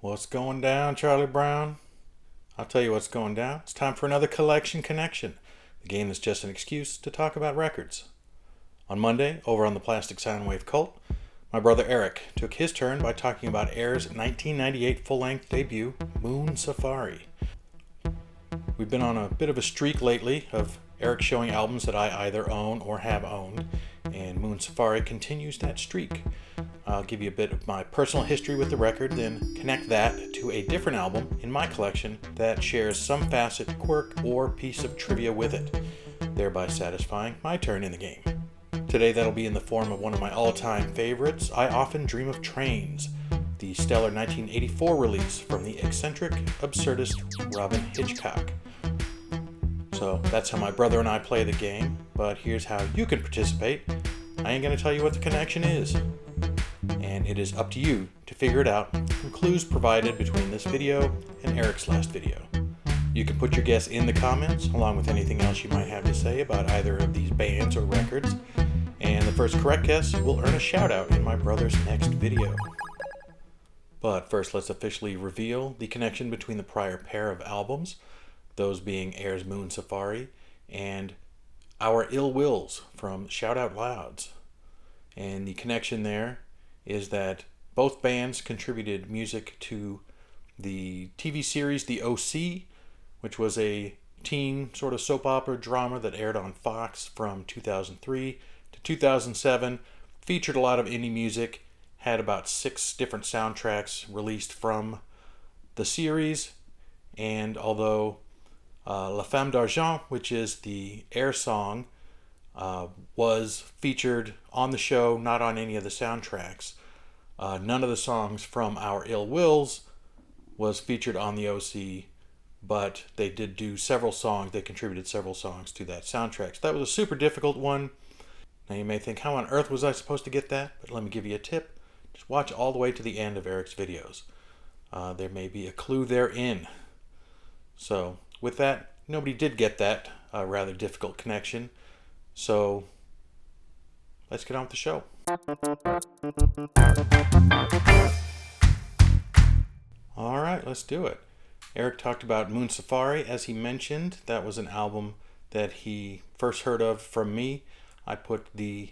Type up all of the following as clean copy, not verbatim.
What's going down, Charlie Brown? I'll tell you what's going down. It's time for another Collection Connection, the game that's just an excuse to talk about records. On Monday, over on the Plastic Soundwave Cult, my brother Eric took his turn by talking about Air's 1998 full-length debut, Moon Safari. We've been on a bit of a streak lately of Eric showing albums that I either own or have owned, and Moon Safari continues that streak. I'll give you a bit of my personal history with the record, then connect that to a different album in my collection that shares some facet, quirk, or piece of trivia with it, thereby satisfying my turn in the game. Today that'll be in the form of one of my all-time favorites, I Often Dream of Trains, the stellar 1984 release from the eccentric, absurdist Robin Hitchcock. So that's how my brother and I play the game, but here's how you can participate. I ain't going to tell you what the connection is, and it is up to you to figure it out from clues provided between this video and Eric's last video. You can put your guess in the comments, along with anything else you might have to say about either of these bands or records, and the first correct guess will earn a shout out in my brother's next video. But first, let's officially reveal the connection between the prior pair of albums, those being Air's Moon Safari and Our Ill Wills from Shout Out Louds. And the connection there is that both bands contributed music to the TV series The OC, which was a teen sort of soap opera drama that aired on Fox from 2003 to 2007, featured a lot of indie music, had about 6 different soundtracks released from the series, and although La Femme d'Argent, which is the Air song, was featured on the show, not on any of the soundtracks. None of the songs from Our Ill Wills was featured on the OC, but they did do several songs. They contributed several songs to that soundtrack. So that was a super difficult one. Now you may think, how on earth was I supposed to get that? But let me give you a tip. Just watch all the way to the end of Eric's videos. There may be a clue therein. So with that, nobody did get that rather difficult connection. So let's get on with the show. All right, let's do it. Eric talked about Moon Safari. As he mentioned, that was an album that he first heard of from me. I put the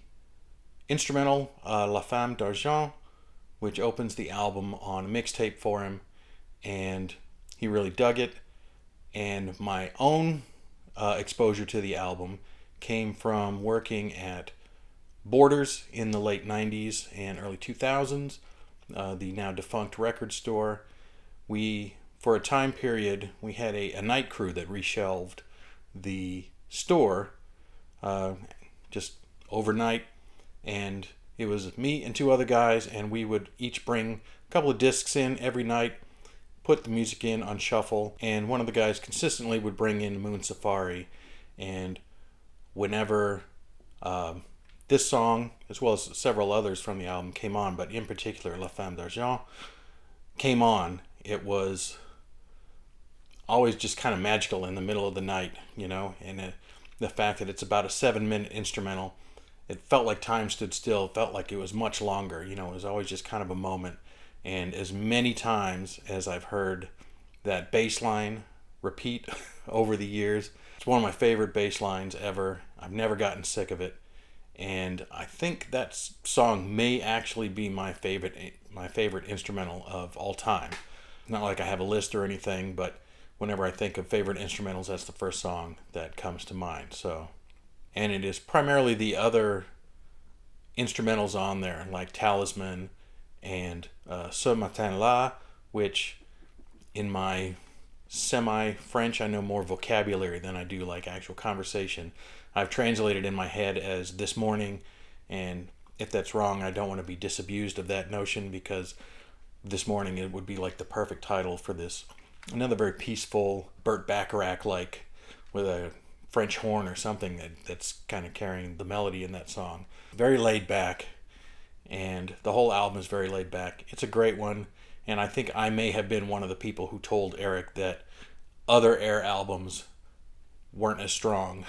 instrumental La Femme d'Argent, which opens the album, on a mixtape for him, and he really dug it. And my own exposure to the album came from working at Borders in the late 90s and early 2000s, the now defunct record store. For a time period, we had a night crew that reshelved the store just overnight, and it was me and 2 other guys, and we would each bring a couple of discs in every night, put the music in on shuffle, and one of the guys consistently would bring in Moon Safari. And whenever this song, as well as several others from the album, came on, but in particular La Femme d'Argent came on, it was always just kind of magical in the middle of the night, you know. And the fact that it's about a 7-minute instrumental, it felt like time stood still. It felt like it was much longer, you know. It was always just kind of a moment. And as many times as I've heard that bass line repeat over the years, it's one of my favorite bass lines ever. I've never gotten sick of it. And I think that song may actually be my favorite instrumental of all time. Not like I have a list or anything, but whenever I think of favorite instrumentals, that's the first song that comes to mind. So, and it is primarily the other instrumentals on there, like Talisman and Ce Matin-là, which in my semi-French, I know more vocabulary than I do like actual conversation. I've translated in my head as this morning, and if that's wrong, I don't want to be disabused of that notion, because this morning it would be like the perfect title for this. Another very peaceful, Burt Bacharach-like, with a French horn or something that's kind of carrying the melody in that song. Very laid back, and the whole album is very laid back. It's a great one, and I think I may have been one of the people who told Eric that other Air albums weren't as strong.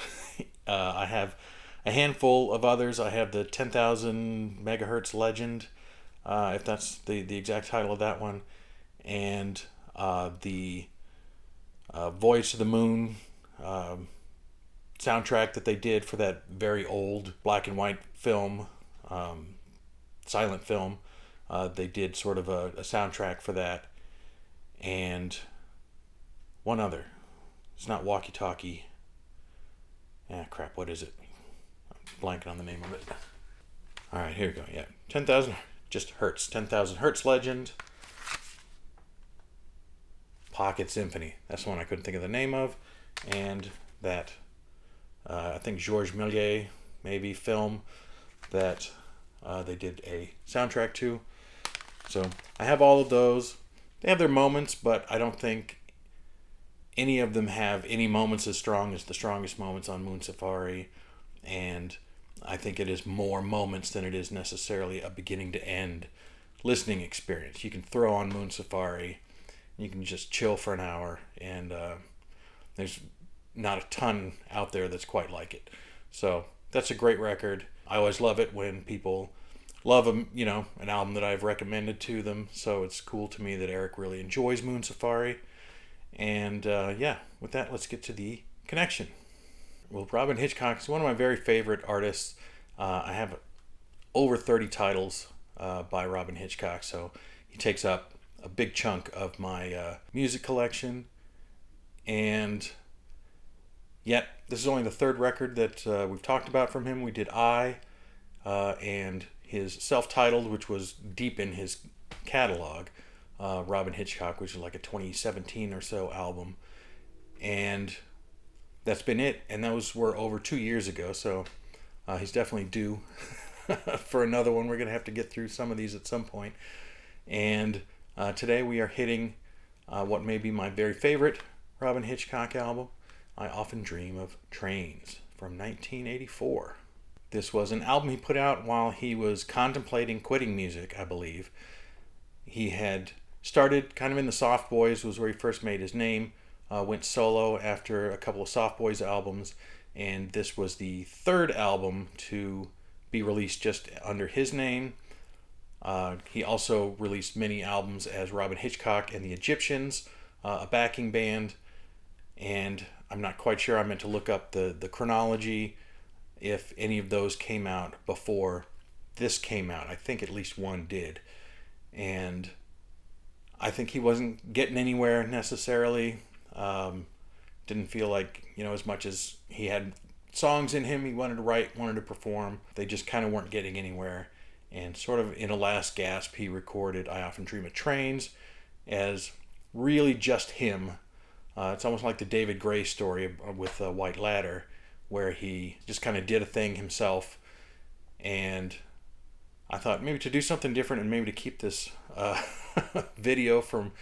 I have a handful of others. I have the 10,000 megahertz Legend, if that's the exact title of that one. and the Voyage to the Moon soundtrack that they did for that very old black and white film, silent film. They did sort of a soundtrack for that, and one other. It's not Walkie Talkie. Crap, what is it? I'm blanking on the name of it. All right, here we go. Yeah, 10,000, just Hertz. 10,000 Hertz Legend. Pocket Symphony. That's the one I couldn't think of the name of. And that, I think Georges Méliès, maybe, film that they did a soundtrack to. So I have all of those. They have their moments, but I don't think any of them have any moments as strong as the strongest moments on Moon Safari. And I think it is more moments than it is necessarily a beginning to end listening experience. You can throw on Moon Safari, you can just chill for an hour, and there's not a ton out there that's quite like it. So that's a great record. I always love it when people love an album that I've recommended to them. So it's cool to me that Eric really enjoys Moon Safari. And with that, let's get to the connection. Well, Robyn Hitchcock is one of my very favorite artists. I have over 30 titles by Robyn Hitchcock, so he takes up a big chunk of my music collection. And yet, this is only the third record that we've talked about from him. We did and his self-titled, which was deep in his catalog, Robyn Hitchcock, which is like a 2017 or so album. And that's been it. And those were over 2 years ago, so he's definitely due for another one. We're going to have to get through some of these at some point. And today we are hitting what may be my very favorite Robyn Hitchcock album, I Often Dream of Trains, from 1984. This was an album he put out while he was contemplating quitting music, I believe. He had started kind of in the Soft Boys, was where he first made his name, went solo after a couple of Soft Boys albums, and this was the third album to be released just under his name. He also released many albums as Robyn Hitchcock and the Egyptians, a backing band, and I'm not quite sure. I meant to look up the chronology, if any of those came out before this came out. I think at least one did. And I think he wasn't getting anywhere necessarily. Didn't feel like, as much as he had songs in him he wanted to write, wanted to perform, they just kind of weren't getting anywhere. And sort of in a last gasp, he recorded I Often Dream of Trains as really just him. It's almost like the David Gray story with White Ladder, where he just kind of did a thing himself. And I thought maybe to do something different and maybe to keep this video from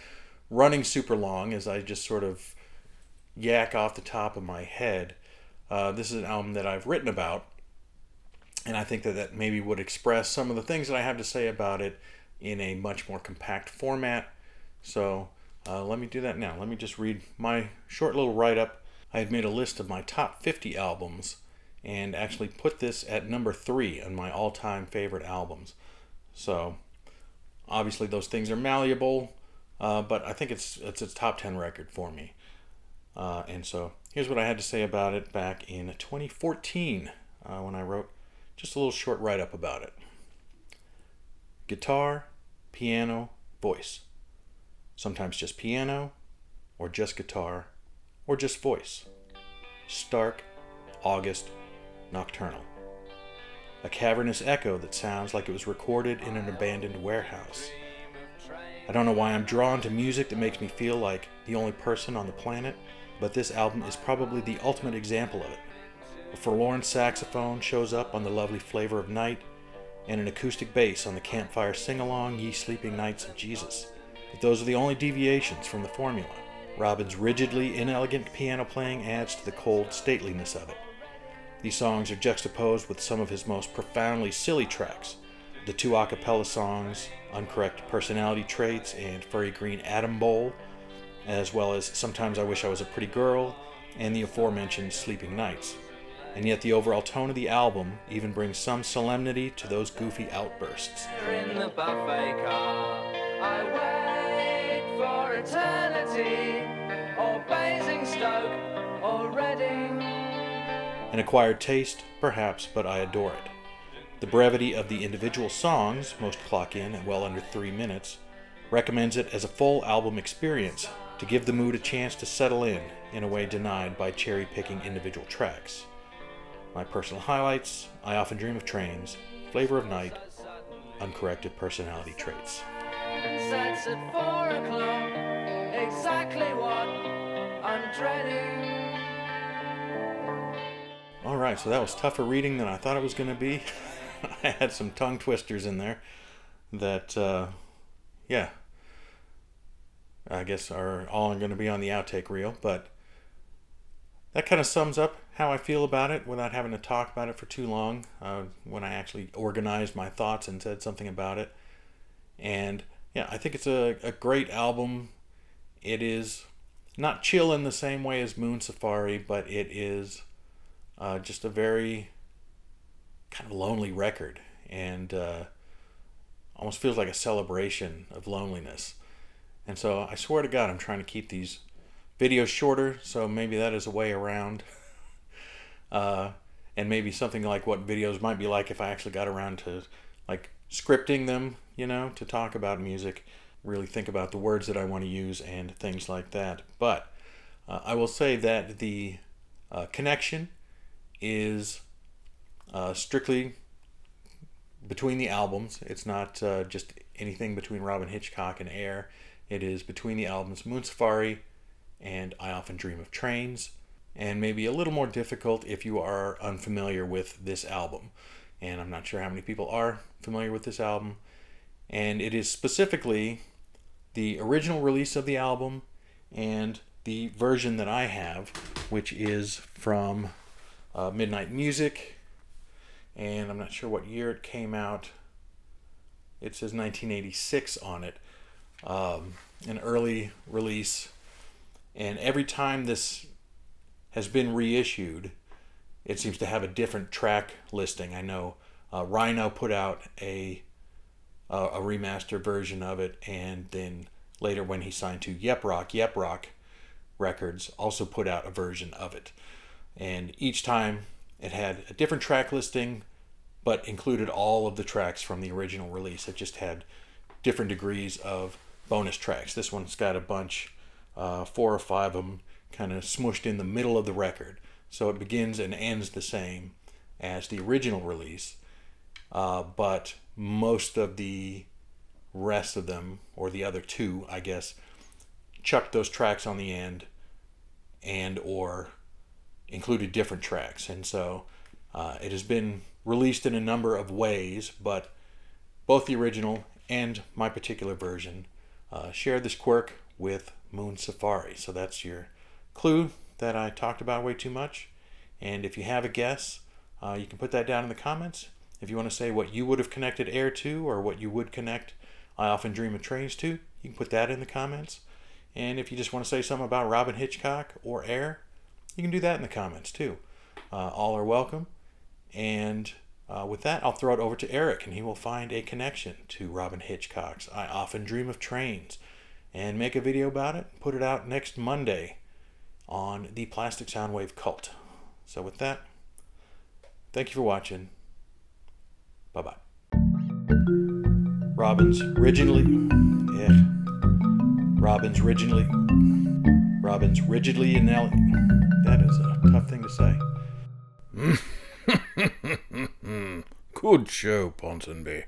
running super long as I just sort of yak off the top of my head. This is an album that I've written about, and I think that maybe would express some of the things that I have to say about it in a much more compact format. So let me do that now. Let me just read my short little write-up. I had made a list of my top 50 albums and actually put this at number 3 on my all-time favorite albums. So obviously those things are malleable, but I think it's a top 10 record for me. And so here's what I had to say about it back in 2014 when I wrote just a little short write-up about it. Guitar, piano, voice. Sometimes just piano, or just guitar, or just voice. Stark, August, nocturnal. A cavernous echo that sounds like it was recorded in an abandoned warehouse. I don't know why I'm drawn to music that makes me feel like the only person on the planet, but this album is probably the ultimate example of it. A forlorn saxophone shows up on The Lovely Flavor of Night, and an acoustic bass on the campfire sing-along Ye Sleeping Nights of Jesus. But those are the only deviations from the formula. Robyn's rigidly inelegant piano playing adds to the cold stateliness of it. These songs are juxtaposed with some of his most profoundly silly tracks, the 2 a cappella songs, Uncorrect Personality Traits and Furry Green Atom Bowl, as well as Sometimes I Wish I Was a Pretty Girl and the aforementioned Sleeping Nights. And yet the overall tone of the album even brings some solemnity to those goofy outbursts. In the buffet car, I wait eternity, or Basingstoke, or Reading. An acquired taste, perhaps, but I adore it. The brevity of the individual songs, most clock in at well under 3 minutes, recommends it as a full album experience to give the mood a chance to settle in a way denied by cherry-picking individual tracks. My personal highlights: I Often Dream of Trains, Flavor of Night, Uncorrected Personality Traits. Sets at 4 o'clock, exactly what I'm dreading. Alright, so that was tougher reading than I thought it was going to be. I had some tongue twisters in there that, I guess are all going to be on the outtake reel, but that kind of sums up how I feel about it without having to talk about it for too long, when I actually organized my thoughts and said something about it. And yeah, I think it's a great album. It is not chill in the same way as Moon Safari, but it is just a very kind of lonely record, and almost feels like a celebration of loneliness. And so I swear to God, I'm trying to keep these videos shorter, so maybe that is a way around. And maybe something like what videos might be like if I actually got around to like scripting them, to talk about music, really think about the words that I want to use and things like that. But I will say that the connection is strictly between the albums. It's not just anything between Robyn Hitchcock and Air. It is between the albums Moon Safari and I Often Dream of Trains, and maybe a little more difficult if you are unfamiliar with this album. And I'm not sure how many people are familiar with this album. And it is specifically the original release of the album and the version that I have, which is from Midnight Music, and I'm not sure what year it came out. It says 1986 on it, an early release. And every time this has been reissued, it seems to have a different track listing. I know Rhino put out a remastered version of it, and then later when he signed to Yep Rock Records also put out a version of it. And each time it had a different track listing, but included all of the tracks from the original release. It just had different degrees of bonus tracks. This one's got a bunch, 4 or 5 of them, kind of smushed in the middle of the record. So it begins and ends the same as the original release, but most of the rest of them, or the other 2, I guess, chucked those tracks on the end and or included different tracks. And so it has been released in a number of ways, but both the original and my particular version share this quirk with Moon Safari. So that's your clue that I talked about way too much. And if you have a guess, you can put that down in the comments. If you want to say what you would have connected Air to, or what you would connect I Often Dream of Trains to, you can put that in the comments. And if you just want to say something about Robyn Hitchcock or Air, you can do that in the comments too. All are welcome. And with that, I'll throw it over to Eric, and he will find a connection to Robyn Hitchcock's I Often Dream of Trains and make a video about it, put it out next Monday on the Plastic Soundwave Cult. So with that, thank you for watching. Bye-bye. Robyn's rigidly that is a tough thing to say. Good show, Ponsonby.